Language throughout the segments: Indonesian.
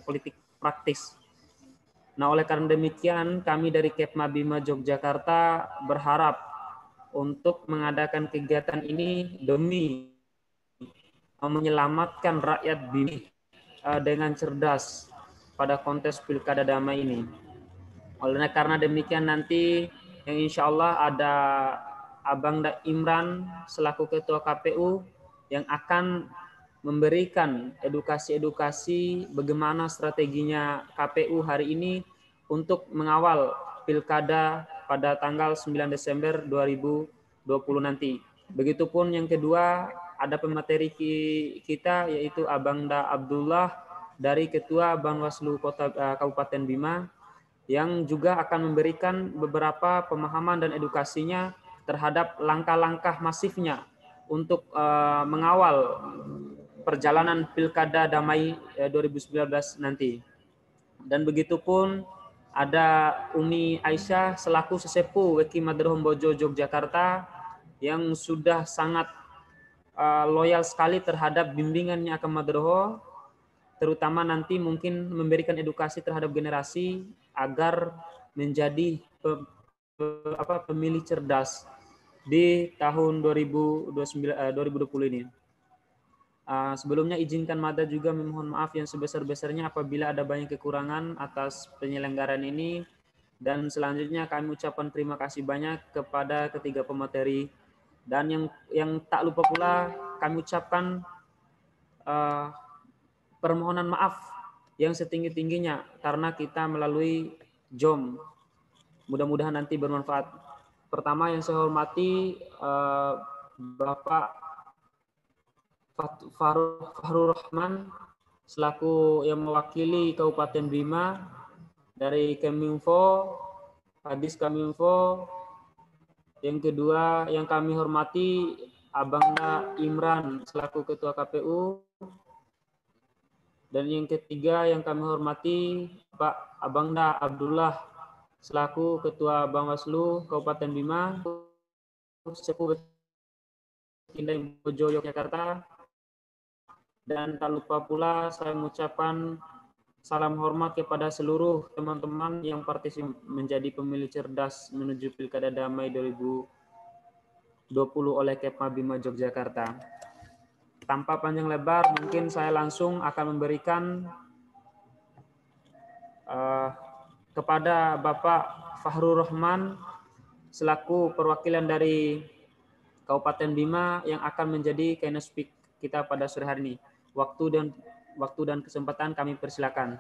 politik praktis. Nah, oleh karena demikian, kami dari Kepma Bima Yogyakarta berharap untuk mengadakan kegiatan ini demi menyelamatkan rakyat Bima dengan cerdas pada kontes pilkada damai ini. Oleh karena demikian nanti yang insya Allah ada Abang Imran selaku Ketua KPU yang akan memberikan edukasi-edukasi bagaimana strateginya KPU hari ini untuk mengawal pilkada pada tanggal 9 Desember 2020 nanti. Begitupun yang kedua ada pemateri kita yaitu Abang Abdullah dari Ketua Bawaslu Kota Kabupaten Bima yang juga akan memberikan beberapa pemahaman dan edukasinya terhadap langkah-langkah masifnya untuk mengawal perjalanan Pilkada Damai 2019 nanti. Dan begitupun ada Umi Aisyah selaku sesepuh Weki Madroh Bojo Yogyakarta yang sudah sangat loyal sekali terhadap bimbingannya ke Madroho, terutama nanti mungkin memberikan edukasi terhadap generasi agar menjadi pemilih cerdas di tahun 2020 ini. Sebelumnya izinkan Mada juga memohon maaf yang sebesar-besarnya apabila ada banyak kekurangan atas penyelenggaraan ini, dan selanjutnya kami ucapkan terima kasih banyak kepada ketiga pemateri, dan yang tak lupa pula kami ucapkan permohonan maaf yang setinggi-tingginya karena kita melalui JOM. Mudah-mudahan nanti bermanfaat. Pertama yang saya hormati Bapak Fahrur Rahman selaku yang mewakili Kabupaten Bima dari Keminfo, Hadis Keminfo. Yang kedua yang kami hormati Abang Imran selaku Ketua KPU. Dan yang ketiga yang kami hormati Pak Abangda Abdullah selaku Ketua Bawaslu Kabupaten Bima, Sepuh Kindai Bojo Yogyakarta. Dan tak lupa pula saya mengucapkan salam hormat kepada seluruh teman-teman yang partisipasi menjadi pemilih cerdas menuju Pilkada Damai 2020 oleh Kepma Bima Yogyakarta. Tanpa panjang lebar, mungkin saya langsung akan memberikan kepada Bapak Fahrur Rahman selaku perwakilan dari Kabupaten Bima yang akan menjadi keynote speaker kita pada sore hari ini. Waktu dan kesempatan kami persilakan.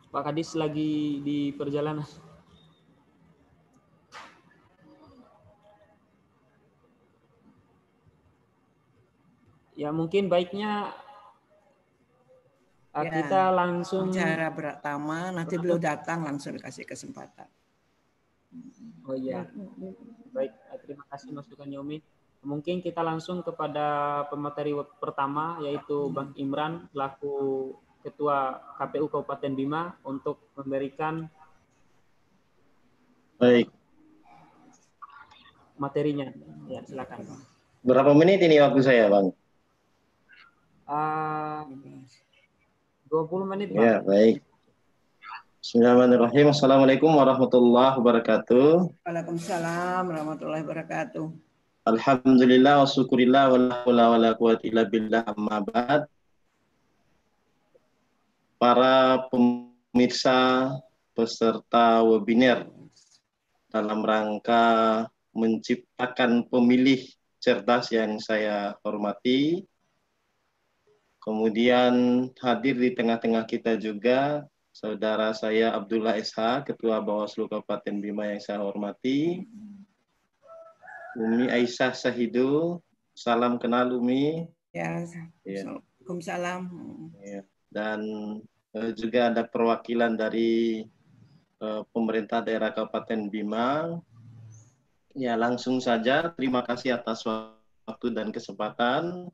Pak Kadis lagi di perjalanan. Ya mungkin baiknya kita langsung bicara pertama, nanti beliau datang langsung dikasih kesempatan. Oh iya, baik, terima kasih masukan Yomi. Mungkin kita langsung kepada pemateri pertama yaitu Bang Imran selaku Ketua KPU Kabupaten Bima untuk memberikan materinya. Ya, silakan. Berapa menit ini waktu saya, Bang? 20 menit, Bang. Ya, baik. Bismillahirrahmanirrahim. Assalamualaikum warahmatullahi wabarakatuh. Waalaikumsalam warahmatullahi wabarakatuh. Alhamdulillah wa syukurillah wa la haula wa la quwwata illa billah, amma ba'd. Para pemirsa peserta webinar dalam rangka menciptakan pemilih cerdas yang saya hormati. Kemudian hadir di tengah-tengah kita juga saudara saya Abdullah SH, Ketua Bawaslu Kabupaten Bima yang saya hormati. Umi Aisyah Sahidu, salam kenal Umi. Ya, Waalaikumsalam. Ya. Dan juga ada perwakilan dari pemerintah daerah Kabupaten Bima. Ya, langsung saja terima kasih atas waktu dan kesempatan.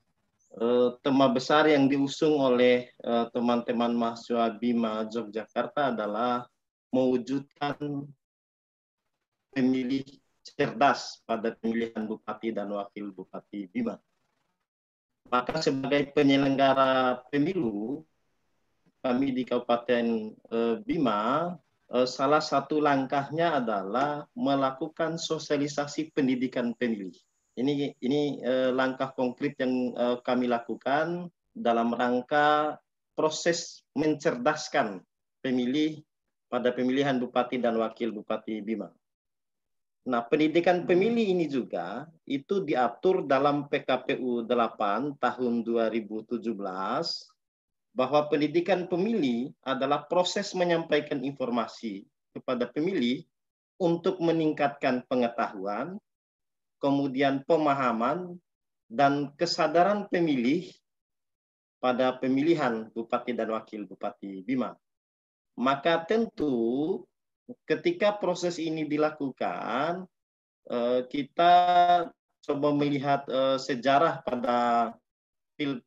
tema besar yang diusung oleh teman-teman mahasiswa BIMA Yogyakarta adalah mewujudkan pemilih cerdas pada pemilihan Bupati dan Wakil Bupati BIMA. Maka sebagai penyelenggara pemilu, kami di Kabupaten Bima, salah satu langkahnya adalah melakukan sosialisasi pendidikan pemilih. Ini langkah konkret yang kami lakukan dalam rangka proses mencerdaskan pemilih pada pemilihan Bupati dan Wakil Bupati Bima. Nah, pendidikan pemilih ini juga itu diatur dalam PKPU 8 tahun 2017 bahwa pendidikan pemilih adalah proses menyampaikan informasi kepada pemilih untuk meningkatkan pengetahuan, kemudian pemahaman, dan kesadaran pemilih pada pemilihan Bupati dan Wakil Bupati Bima. Maka tentu ketika proses ini dilakukan, kita coba melihat sejarah pada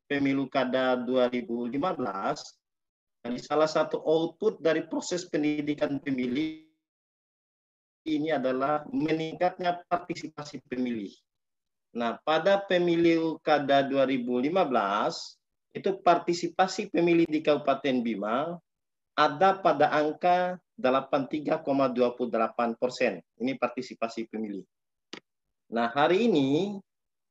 pemilu kada 2015, jadi salah satu output dari proses pendidikan pemilih ini adalah meningkatnya partisipasi pemilih. Nah, pada pemilu kada 2015, itu partisipasi pemilih di Kabupaten Bima ada pada angka 83,28%. Ini partisipasi pemilih. Nah, hari ini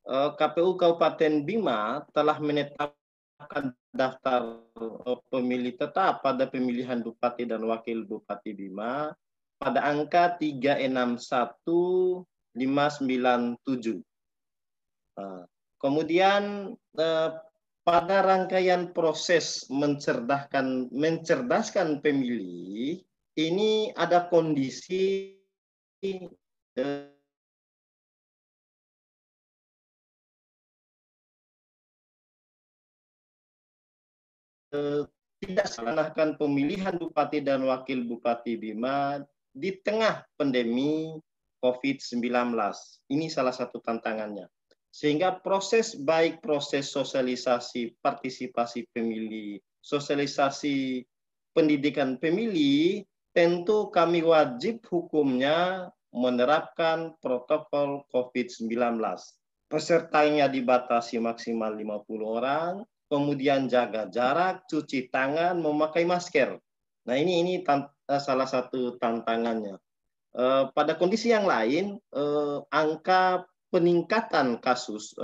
KPU Kabupaten Bima telah menetapkan daftar pemilih tetap pada pemilihan Bupati dan Wakil Bupati Bima pada angka 361.597. Kemudian pada rangkaian proses mencerdaskan pemilih, ini ada kondisi tidak melaksanakan pemilihan Bupati dan Wakil Bupati Bima di tengah pandemi COVID-19. Ini salah satu tantangannya. Sehingga baik proses sosialisasi partisipasi pemilih, sosialisasi pendidikan pemilih, tentu kami wajib hukumnya menerapkan protokol COVID-19. Pesertanya dibatasi maksimal 50 orang, kemudian jaga jarak, cuci tangan, memakai masker. Nah, ini salah satu tantangannya. Pada kondisi yang lain, angka peningkatan kasus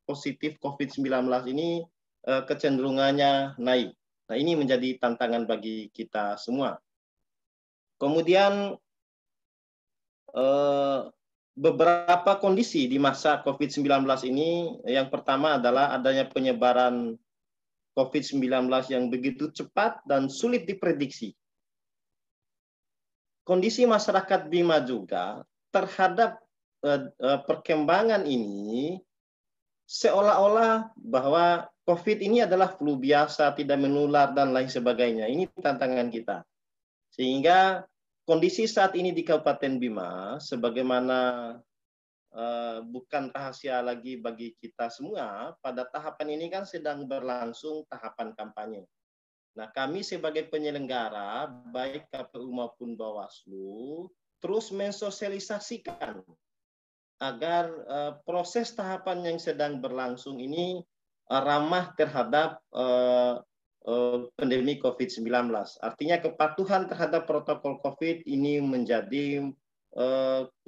positif COVID-19 ini kecenderungannya naik. Nah, ini menjadi tantangan bagi kita semua. Kemudian beberapa kondisi di masa COVID-19 ini, yang pertama adalah adanya penyebaran COVID-19 yang begitu cepat dan sulit diprediksi. Kondisi masyarakat Bima juga terhadap perkembangan ini seolah-olah bahwa COVID ini adalah flu biasa, tidak menular, dan lain sebagainya. Ini tantangan kita. Sehingga kondisi saat ini di Kabupaten Bima, sebagaimana bukan rahasia lagi bagi kita semua, pada tahapan ini kan sedang berlangsung tahapan kampanye. Nah, kami sebagai penyelenggara, baik KPU maupun Bawaslu, terus mensosialisasikan agar proses tahapan yang sedang berlangsung ini ramah terhadap pandemi COVID-19. Artinya kepatuhan terhadap protokol COVID ini menjadi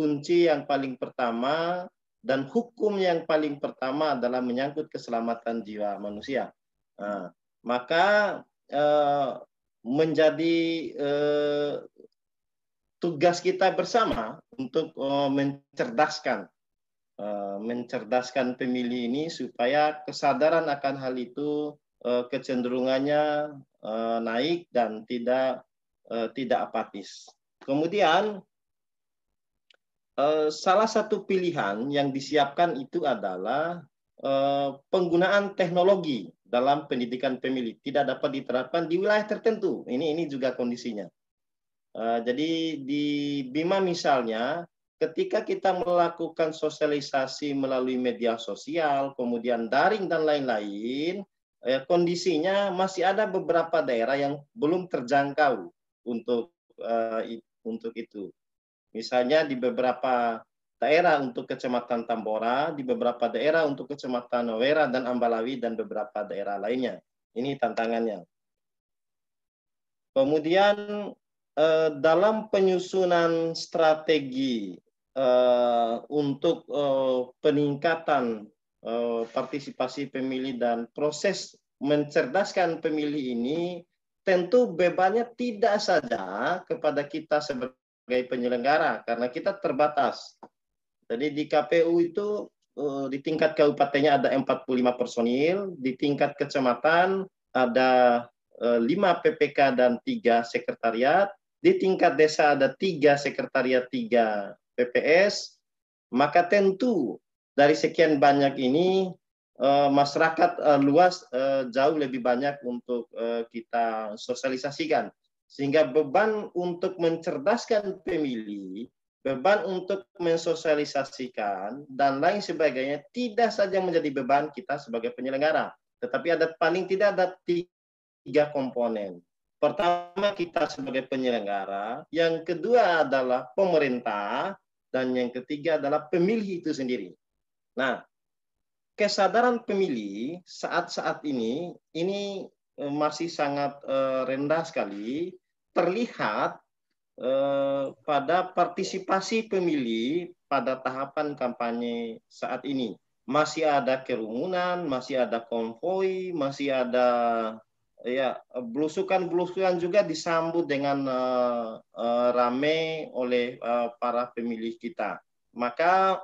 kunci yang paling pertama, dan hukum yang paling pertama adalah menyangkut keselamatan jiwa manusia. Nah, maka menjadi tugas kita bersama untuk mencerdaskan pemilih ini supaya kesadaran akan hal itu kecenderungannya naik dan tidak apatis. Kemudian salah satu pilihan yang disiapkan itu adalah penggunaan teknologi dalam pendidikan pemilih tidak dapat diterapkan di wilayah tertentu. Ini juga kondisinya. Jadi di Bima misalnya ketika kita melakukan sosialisasi melalui media sosial, kemudian daring dan lain-lain, kondisinya masih ada beberapa daerah yang belum terjangkau untuk itu. Misalnya di beberapa daerah untuk Kecamatan Tambora, di beberapa daerah untuk Kecamatan Wera dan Ambalawi, dan beberapa daerah lainnya. Ini tantangannya. Kemudian dalam penyusunan strategi untuk peningkatan partisipasi pemilih dan proses mencerdaskan pemilih ini, tentu bebannya tidak saja kepada kita sebagai penyelenggara, karena kita terbatas. Jadi di KPU itu di tingkat kabupatennya ada 45 personil, di tingkat kecamatan ada 5 PPK dan 3 sekretariat, di tingkat desa ada 3 sekretariat, 3 PPS. Maka tentu dari sekian banyak ini masyarakat luas jauh lebih banyak untuk kita sosialisasikan, sehingga beban untuk mencerdaskan pemilih, beban untuk mensosialisasikan dan lain sebagainya tidak saja menjadi beban kita sebagai penyelenggara, tetapi ada paling tidak ada 3 komponen. Pertama, kita sebagai penyelenggara, yang kedua adalah pemerintah, dan yang ketiga adalah pemilih itu sendiri. Nah, kesadaran pemilih saat-saat ini masih sangat rendah sekali, terlihat pada partisipasi pemilih pada tahapan kampanye saat ini. Masih ada kerumunan, masih ada konvoi, masih ada belusukan-belusukan juga disambut dengan ramai oleh para pemilih kita. Maka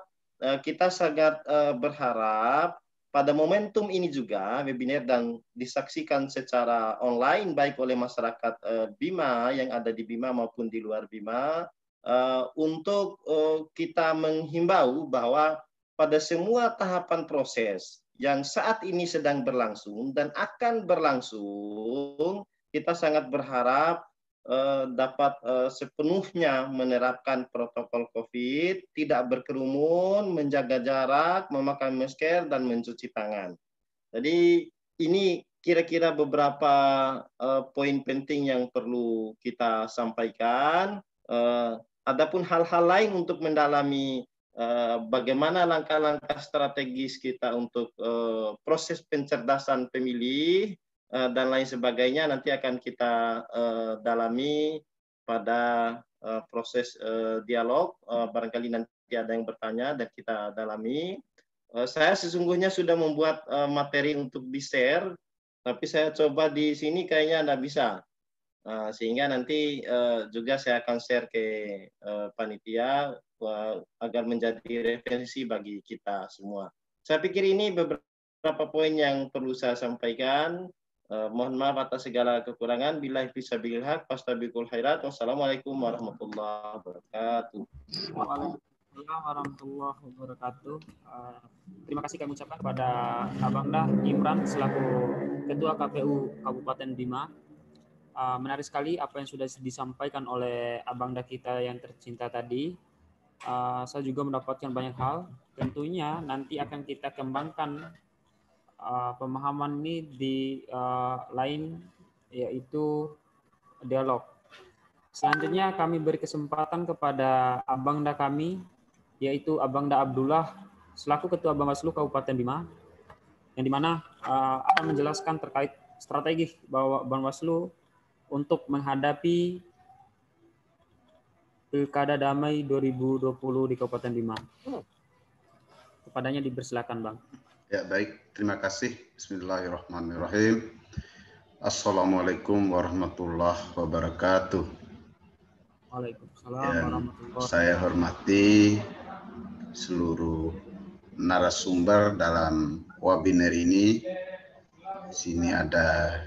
kita sangat berharap pada momentum ini juga webinar dan disaksikan secara online baik oleh masyarakat Bima yang ada di Bima maupun di luar Bima, untuk kita menghimbau bahwa pada semua tahapan proses yang saat ini sedang berlangsung dan akan berlangsung, kita sangat berharap dapat sepenuhnya menerapkan protokol COVID, tidak berkerumun, menjaga jarak, memakai masker, dan mencuci tangan. Jadi ini kira-kira beberapa poin penting yang perlu kita sampaikan. Adapun hal-hal lain untuk mendalami bagaimana langkah-langkah strategis kita untuk proses pencerdasan pemilih dan lain sebagainya nanti akan kita dalami pada proses dialog. Barangkali nanti ada yang bertanya dan kita dalami. Saya sesungguhnya sudah membuat materi untuk di-share, tapi saya coba di sini kayaknya tidak bisa. Sehingga nanti juga saya akan share ke panitia agar menjadi referensi bagi kita semua. Saya pikir ini beberapa poin yang perlu saya sampaikan. Mohon maaf atas segala kekurangan. Billahi fisabilil haq, fastabiqul khairat. Wassalamualaikum warahmatullahi wabarakatuh. Waalaikumsalam warahmatullahi wabarakatuh. Terima kasih kami ucapkan kepada Abang Dah Imran selaku Ketua KPU Kabupaten Bima. Menarik sekali apa yang sudah disampaikan oleh Abang Dah kita yang tercinta tadi. Saya juga mendapatkan banyak hal. Tentunya nanti akan kita kembangkan pemahaman ini di lain, yaitu dialog. Selanjutnya kami beri kesempatan kepada Abang Dah kami, yaitu Abang Dah Abdullah selaku Ketua Bawaslu Kabupaten Bima, yang dimana akan menjelaskan terkait strategi Bawaslu untuk menghadapi Pilkada Damai 2020 di Kabupaten Bima. Kepadanya dipersilakan, Bang. Ya, baik. Terima kasih. Bismillahirrahmanirrahim. Assalamualaikum warahmatullahi wabarakatuh. Waalaikumsalam warahmatullahi wabarakatuh. Saya hormati seluruh narasumber dalam webinar ini. Di sini ada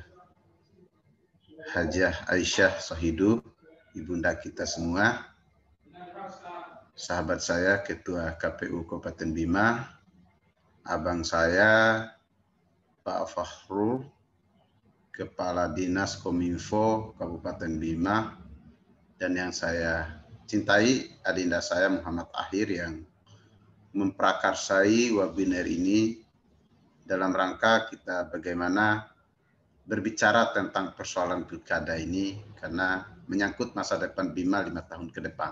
Hajah Aisyah Sohidu, ibunda kita semua. Sahabat saya, Ketua KPU Kabupaten Bima, abang saya, Pak Fakhrul, Kepala Dinas Kominfo Kabupaten Bima, dan yang saya cintai adinda saya Muhammad Akhir yang memprakarsai webinar ini dalam rangka kita bagaimana berbicara tentang persoalan pilkada ini karena menyangkut masa depan Bima 5 tahun ke depan.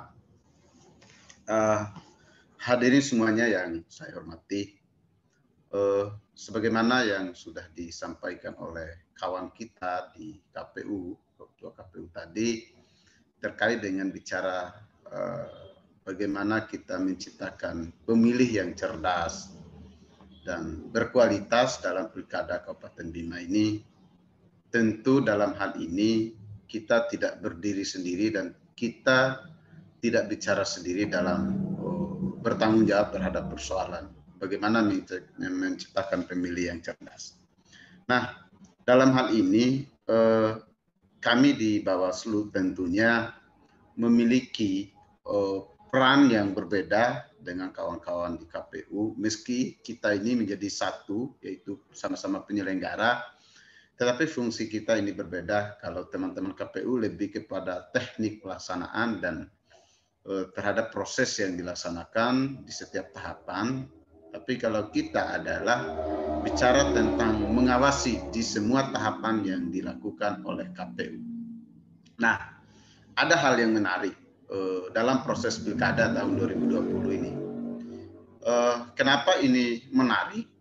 Hadirin semuanya yang saya hormati, sebagaimana yang sudah disampaikan oleh kawan kita di KPU, Ketua KPU tadi, terkait dengan bicara bagaimana kita menciptakan pemilih yang cerdas dan berkualitas dalam pilkada Kabupaten Bima ini. Tentu dalam hal ini kita tidak berdiri sendiri dan kita tidak bicara sendiri dalam bertanggung jawab terhadap persoalan bagaimana menciptakan pemilih yang cerdas. Nah, dalam hal ini kami di Bawaslu tentunya memiliki peran yang berbeda dengan kawan-kawan di KPU, meski kita ini menjadi satu, yaitu sama-sama penyelenggara, tetapi fungsi kita ini berbeda. Kalau teman-teman KPU lebih kepada teknik pelaksanaan dan terhadap proses yang dilaksanakan di setiap tahapan, tapi kalau kita adalah bicara tentang mengawasi di semua tahapan yang dilakukan oleh KPU. Nah, ada hal yang menarik dalam proses pilkada tahun 2020 ini. Kenapa ini menarik?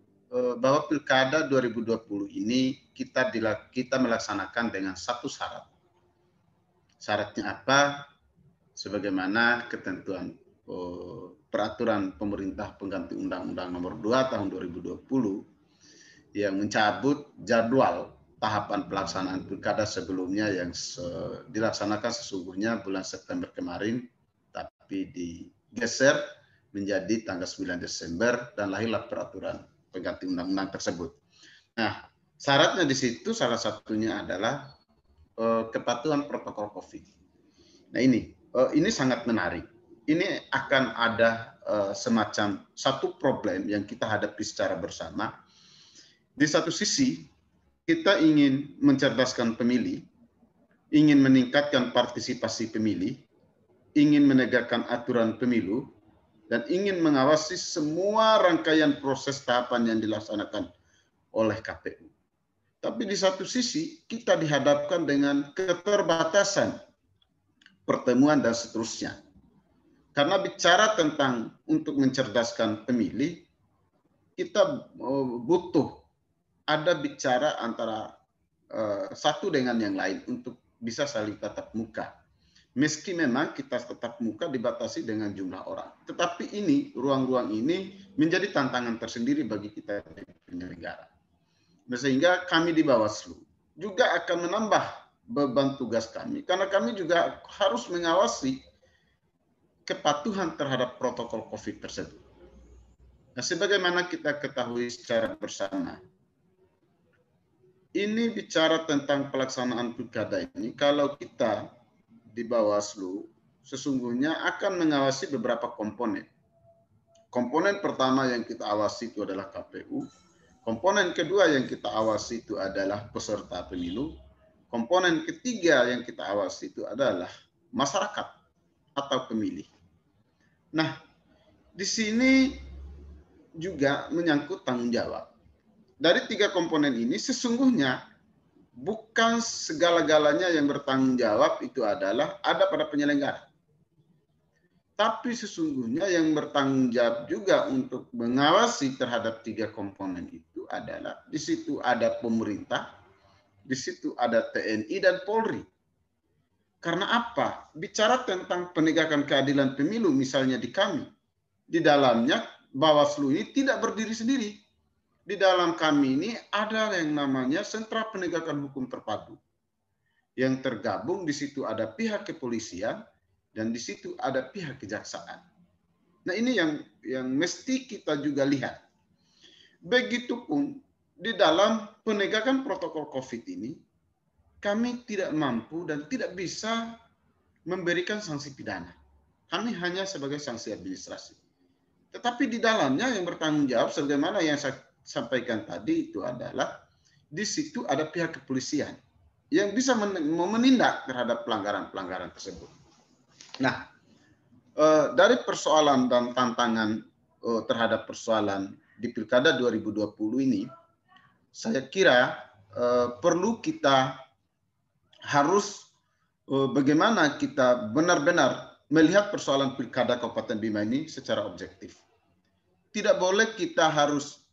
Bahwa pilkada 2020 ini kita melaksanakan dengan satu syarat. Syaratnya apa? Sebagaimana ketentuan peraturan pemerintah pengganti Undang-Undang Nomor 2 Tahun 2020 yang mencabut jadwal tahapan pelaksanaan pilkada sebelumnya yang dilaksanakan sesungguhnya bulan September kemarin, tapi digeser menjadi tanggal 9 Desember dan lahirlah peraturan pengganti undang-undang tersebut. Nah, syaratnya di situ salah satunya adalah kepatuhan protokol COVID. Nah, ini sangat menarik. Ini akan ada semacam satu problem yang kita hadapi secara bersama. Di satu sisi, kita ingin mencerdaskan pemilih, ingin meningkatkan partisipasi pemilih, ingin menegakkan aturan pemilu, dan ingin mengawasi semua rangkaian proses tahapan yang dilaksanakan oleh KPU. Tapi di satu sisi, kita dihadapkan dengan keterbatasan pertemuan dan seterusnya. Karena bicara tentang untuk mencerdaskan pemilih, kita butuh ada bicara antara satu dengan yang lain untuk bisa saling tatap muka. Meski memang kita tatap muka dibatasi dengan jumlah orang. Tetapi ini, ruang-ruang ini menjadi tantangan tersendiri bagi kita penyelenggara. Sehingga kami di Bawaslu juga akan menambah beban tugas kami. Karena kami juga harus mengawasi kepatuhan terhadap protokol COVID tersebut. Nah, sebagaimana kita ketahui secara bersama, ini bicara tentang pelaksanaan pilkada ini, kalau kita di Bawaslu sesungguhnya akan mengawasi beberapa komponen. Komponen pertama yang kita awasi itu adalah KPU. Komponen kedua yang kita awasi itu adalah peserta pemilu. Komponen ketiga yang kita awasi itu adalah masyarakat atau pemilih. Nah, di sini juga menyangkut tanggung jawab. Dari tiga komponen ini sesungguhnya bukan segala-galanya yang bertanggung jawab itu adalah ada pada penyelenggara. Tapi sesungguhnya yang bertanggung jawab juga untuk mengawasi terhadap tiga komponen itu adalah di situ ada pemerintah, di situ ada TNI dan Polri. Karena apa? Bicara tentang penegakan keadilan pemilu misalnya di kami, di dalamnya Bawaslu ini tidak berdiri sendiri. Di dalam kami ini ada yang namanya Sentra Penegakan Hukum Terpadu. Yang tergabung di situ ada pihak kepolisian dan di situ ada pihak kejaksaan. Nah, ini yang mesti kita juga lihat. Begitupun di dalam penegakan protokol COVID ini, kami tidak mampu dan tidak bisa memberikan sanksi pidana. Kami hanya sebagai sanksi administrasi. Tetapi di dalamnya yang bertanggung jawab sebagaimana yang saya sampaikan tadi itu adalah di situ ada pihak kepolisian yang bisa menindak terhadap pelanggaran-pelanggaran tersebut. Nah, dari persoalan dan tantangan terhadap persoalan di Pilkada 2020 ini, saya kira perlu kita harus bagaimana kita benar-benar melihat persoalan Pilkada Kabupaten Bima ini secara objektif. Tidak boleh kita harus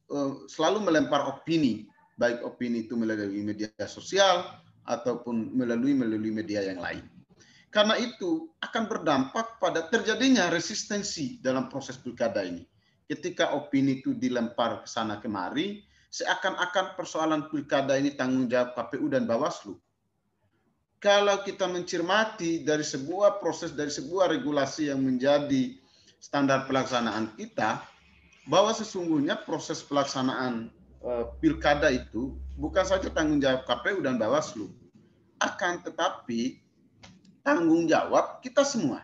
selalu melempar opini, baik opini itu melalui media sosial ataupun melalui media yang lain. Karena itu akan berdampak pada terjadinya resistensi dalam proses pilkada ini. Ketika opini itu dilempar ke sana kemari, seakan-akan persoalan pilkada ini tanggung jawab KPU dan Bawaslu. Kalau kita mencermati dari sebuah proses, dari sebuah regulasi yang menjadi standar pelaksanaan kita, bahwa sesungguhnya proses pelaksanaan pilkada itu bukan saja tanggung jawab KPU dan Bawaslu, akan tetapi tanggung jawab kita semua.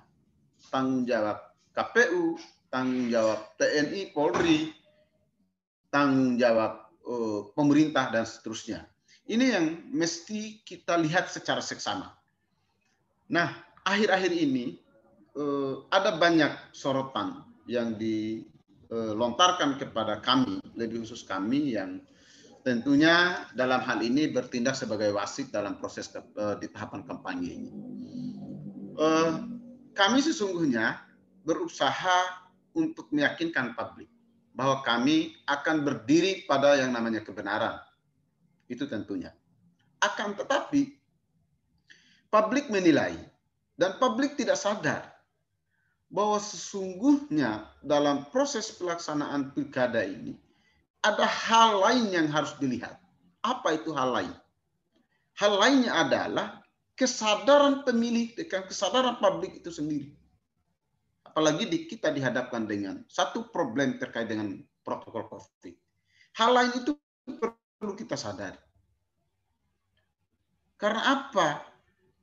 Tanggung jawab KPU, tanggung jawab TNI, Polri, tanggung jawab pemerintah, dan seterusnya. Ini yang mesti kita lihat secara seksama. Nah, akhir-akhir ini ada banyak sorotan yang dilontarkan kepada kami, lebih khusus kami yang tentunya dalam hal ini bertindak sebagai wasit dalam proses di tahapan kampanye ini. Kami sesungguhnya berusaha untuk meyakinkan publik bahwa kami akan berdiri pada yang namanya kebenaran. Itu tentunya. Akan tetapi publik menilai dan publik tidak sadar bahwa sesungguhnya dalam proses pelaksanaan pilkada ini ada hal lain yang harus dilihat. Apa itu hal lain? Hal lainnya adalah kesadaran pemilih dengan kesadaran publik itu sendiri. Apalagi kita dihadapkan dengan satu problem terkait dengan protokol COVID. Hal lain itu perlu kita sadari. Karena apa?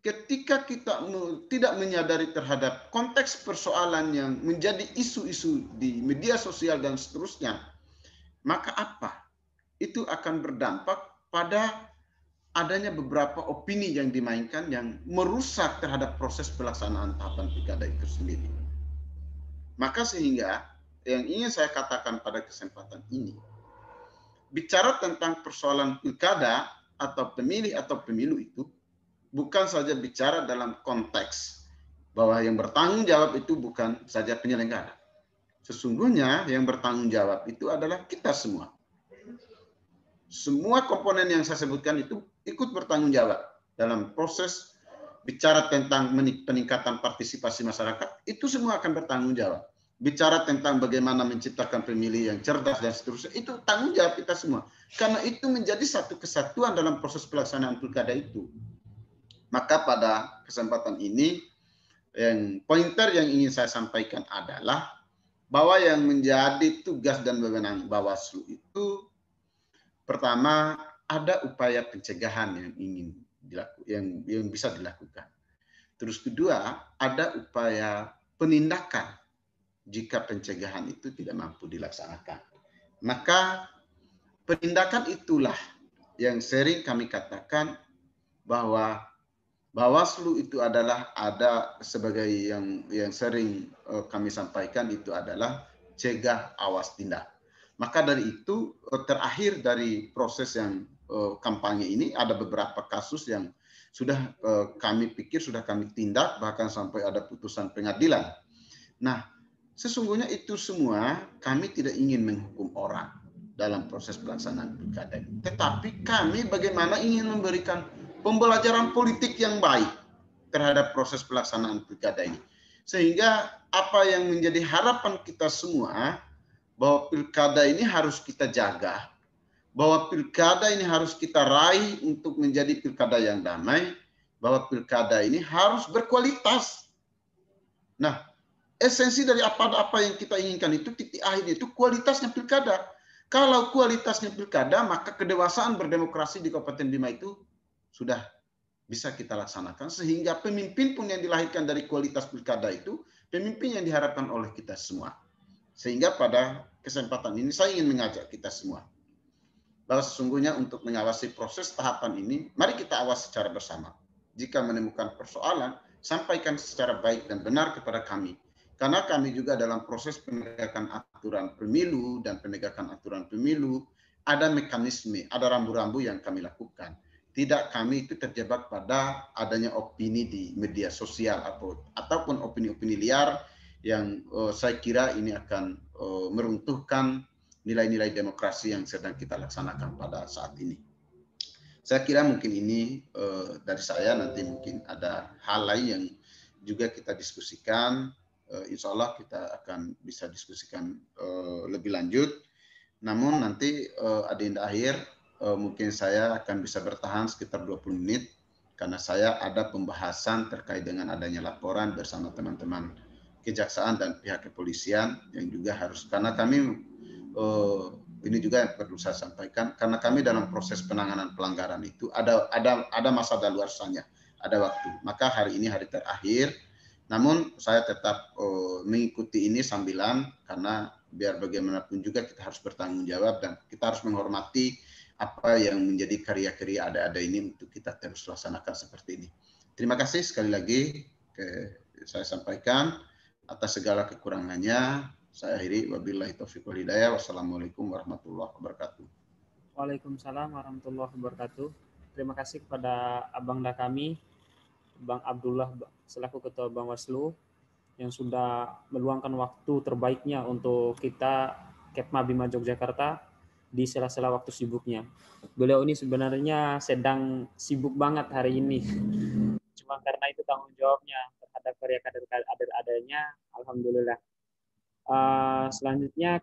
Ketika kita tidak menyadari terhadap konteks persoalan yang menjadi isu-isu di media sosial dan seterusnya, maka apa? Itu akan berdampak pada adanya beberapa opini yang dimainkan yang merusak terhadap proses pelaksanaan tahapan pilkada itu sendiri. Maka sehingga yang ingin saya katakan pada kesempatan ini, bicara tentang persoalan pilkada atau pemilih atau pemilu itu bukan saja bicara dalam konteks bahwa yang bertanggung jawab itu bukan saja penyelenggara. Sesungguhnya yang bertanggung jawab itu adalah kita semua. Semua komponen yang saya sebutkan itu ikut bertanggung jawab dalam proses bicara tentang peningkatan partisipasi masyarakat, itu semua akan bertanggung jawab. Bicara tentang bagaimana menciptakan pemilih yang cerdas dan seterusnya, itu tanggung jawab kita semua. Karena itu menjadi satu kesatuan dalam proses pelaksanaan pilkada itu. Maka pada kesempatan ini, pointer yang ingin saya sampaikan adalah bahwa yang menjadi tugas dan wewenang Bawaslu itu, pertama, ada upaya pencegahan yang ingin yang bisa dilakukan. Terus kedua, ada upaya penindakan jika pencegahan itu tidak mampu dilaksanakan. Maka penindakan itulah yang sering kami katakan bahwa Bawaslu itu adalah ada sebagai yang sering kami sampaikan itu adalah cegah, awas, tindak. Maka dari itu terakhir dari proses yang kampanye ini ada beberapa kasus yang sudah kami pikir sudah kami tindak bahkan sampai ada putusan pengadilan. Nah, sesungguhnya itu semua kami tidak ingin menghukum orang dalam proses pelaksanaan pilkada ini. Tetapi kami bagaimana ingin memberikan pembelajaran politik yang baik terhadap proses pelaksanaan pilkada ini. Sehingga apa yang menjadi harapan kita semua bahwa pilkada ini harus kita jaga, bahwa pilkada ini harus kita raih untuk menjadi pilkada yang damai, bahwa pilkada ini harus berkualitas. Nah, esensi dari apa-apa yang kita inginkan itu titik akhirnya itu kualitasnya pilkada. Kalau kualitasnya pilkada, maka kedewasaan berdemokrasi di Kabupaten Bima itu sudah bisa kita laksanakan, sehingga pemimpin pun yang dilahirkan dari kualitas pilkada itu pemimpin yang diharapkan oleh kita semua. Sehingga pada kesempatan ini saya ingin mengajak kita semua bahwa sesungguhnya untuk mengawasi proses tahapan ini, mari kita awasi secara bersama. Jika menemukan persoalan, sampaikan secara baik dan benar kepada kami. Karena kami juga dalam proses penegakan aturan pemilu dan penegakan aturan pemilu, ada mekanisme, ada rambu-rambu yang kami lakukan. Tidak kami itu terjebak pada adanya opini di media sosial ataupun opini-opini liar yang saya kira ini akan meruntuhkan nilai-nilai demokrasi yang sedang kita laksanakan pada saat ini. Saya kira mungkin ini dari saya, nanti mungkin ada hal lain yang juga kita diskusikan. Insya Allah kita akan bisa diskusikan lebih lanjut. Namun nanti Adinda akhir mungkin saya akan bisa bertahan sekitar 20 menit karena saya ada pembahasan terkait dengan adanya laporan bersama teman-teman kejaksaan dan pihak kepolisian yang juga harus, karena kami ini juga yang perlu saya sampaikan, karena kami dalam proses penanganan pelanggaran itu ada masa daluarsanya, ada waktu. Maka hari ini hari terakhir. Namun saya tetap mengikuti ini sambilan, karena biar bagaimanapun juga kita harus bertanggung jawab dan kita harus menghormati apa yang menjadi karya-karya ada ini untuk kita terus laksanakan seperti ini. Terima kasih sekali lagi saya sampaikan. Atas segala kekurangannya saya akhiri. Wabillahi taufiq wal hidayah. Wassalamualaikum warahmatullahi wabarakatuh. Waalaikumsalam warahmatullahi wabarakatuh. Terima kasih kepada abangda kami, Bang Abdullah selaku Ketua Bawaslu yang sudah meluangkan waktu terbaiknya untuk kita Kepma Bima Yogyakarta di sela-sela waktu sibuknya. Beliau ini sebenarnya sedang sibuk banget hari ini. Cuma karena itu tanggung jawabnya terhadap karya kader adanya, alhamdulillah. Selanjutnya